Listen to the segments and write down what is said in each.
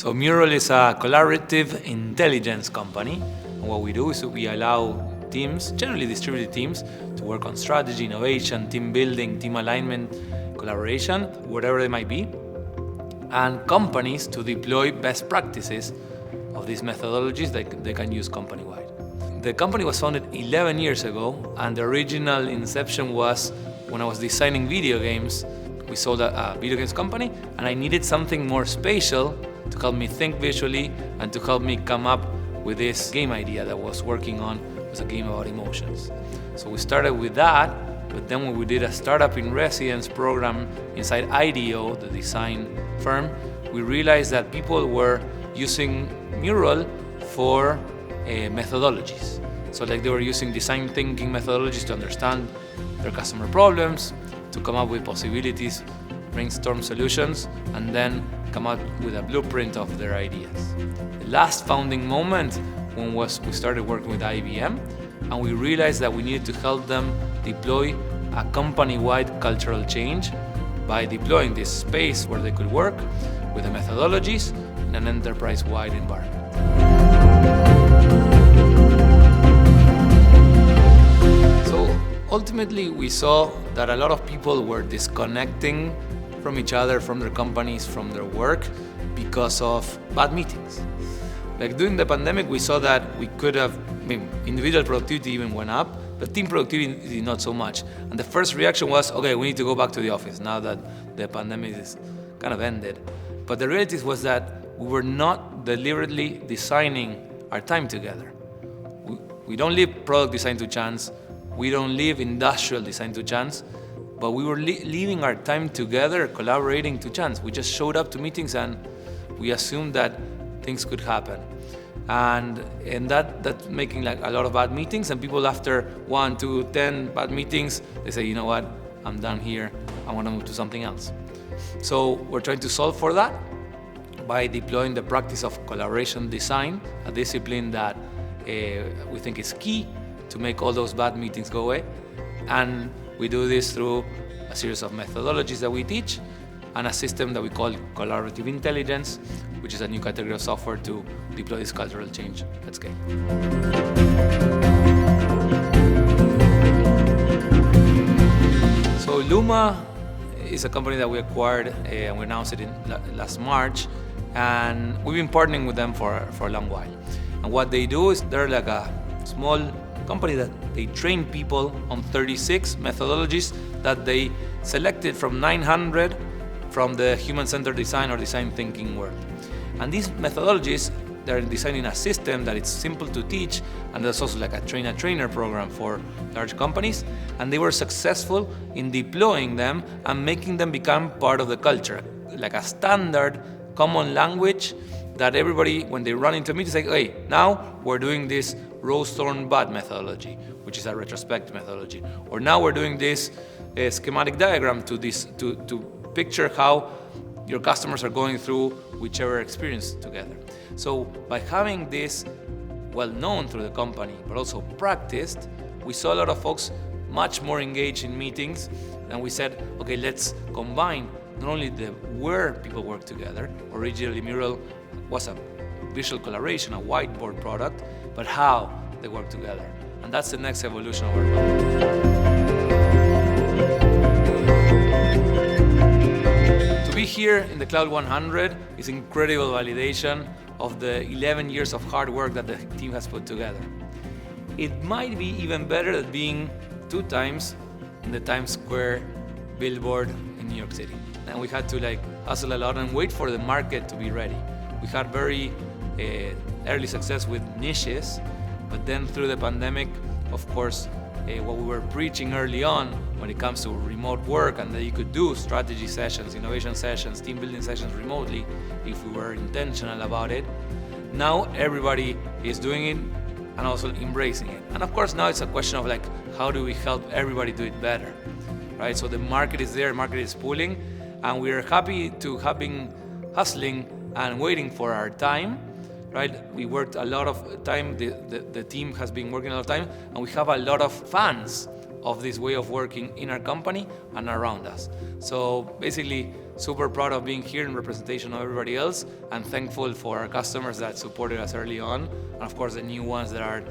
So Mural is a collaborative intelligence company. And what we do is we allow teams, generally distributed teams, to work on strategy, innovation, team building, team alignment, collaboration, whatever they might be, and companies to deploy best practices of these methodologies that they can use company-wide. The company was founded 11 years ago, and the original inception was when I was designing video games. We sold a video games company, and I needed something more spatial to help me think visually and to help me come up with this game idea that I was working on. It was a game about emotions. So we started with that, but then when we did a startup in residence program inside IDEO, the design firm, we realized that people were using Mural for methodologies. So like they were using design thinking methodologies to understand their customer problems, to come up with possibilities, brainstorm solutions, and then come up with a blueprint of their ideas. The last founding moment when we started working with IBM, and we realized that we needed to help them deploy a company-wide cultural change by deploying this space where they could work with the methodologies in an enterprise-wide environment. So ultimately, we saw that a lot of people were disconnecting from each other, from their companies, from their work because of bad meetings. Like during the pandemic, we saw that we could have, individual productivity even went up, but team productivity not so much. And the first reaction was, okay, we need to go back to the office now that the pandemic is kind of ended. But the reality was that we were not deliberately designing our time together. We don't leave product design to chance. We don't leave industrial design to chance. But we were leaving our time together, collaborating to chance. We just showed up to meetings and we assumed that things could happen. And that's making like a lot of bad meetings, and people after 1, 2, 10 bad meetings, they say, you know what, I'm done here, I want to move to something else. So we're trying to solve for that by deploying the practice of collaboration design, a discipline that we think is key to make all those bad meetings go away. And we do this through a series of methodologies that we teach and a system that we call collaborative intelligence, which is a new category of software to deploy this cultural change at scale. So Luma is a company that we acquired and we announced it in last March, and we've been partnering with them for a long while. And what they do is they're like a small company that they train people on 36 methodologies that they selected from 900 from the human-centered design or design thinking world. And these methodologies, they're designing a system that it's simple to teach, and there's also like a train-a-trainer program for large companies, and they were successful in deploying them and making them become part of the culture, like a standard common language that everybody, when they run into meetings, say, hey, now we're doing this Rose-Thorn-Bud methodology, which is a retrospective methodology. Or now we're doing this schematic diagram to picture how your customers are going through whichever experience together. So by having this well known through the company, but also practiced, we saw a lot of folks much more engaged in meetings, and we said, okay, let's combine not only the where people work together. Originally, Mural was a visual collaboration, a whiteboard product, but how they work together. And that's the next evolution of our company. To be here in the Cloud 100 is incredible validation of the 11 years of hard work that the team has put together. It might be even better than being 2 times in the Times Square billboard in New York City. And we had to hustle a lot and wait for the market to be ready. We had very early success with niches, but then through the pandemic, of course, what we were preaching early on when it comes to remote work, and that you could do strategy sessions, innovation sessions, team building sessions remotely if we were intentional about it. Now everybody is doing it and also embracing it. And of course now it's a question of how do we help everybody do it better, right? So the market is there, market is pulling, and we are happy to have been hustling and waiting for our time. Right? We worked a lot of time, the team has been working a lot of time, and we have a lot of fans of this way of working in our company and around us. So basically, super proud of being here in representation of everybody else, and thankful for our customers that supported us early on, and of course the new ones that are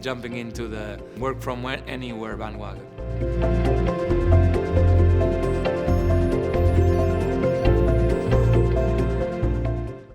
jumping into the work from anywhere bandwagon.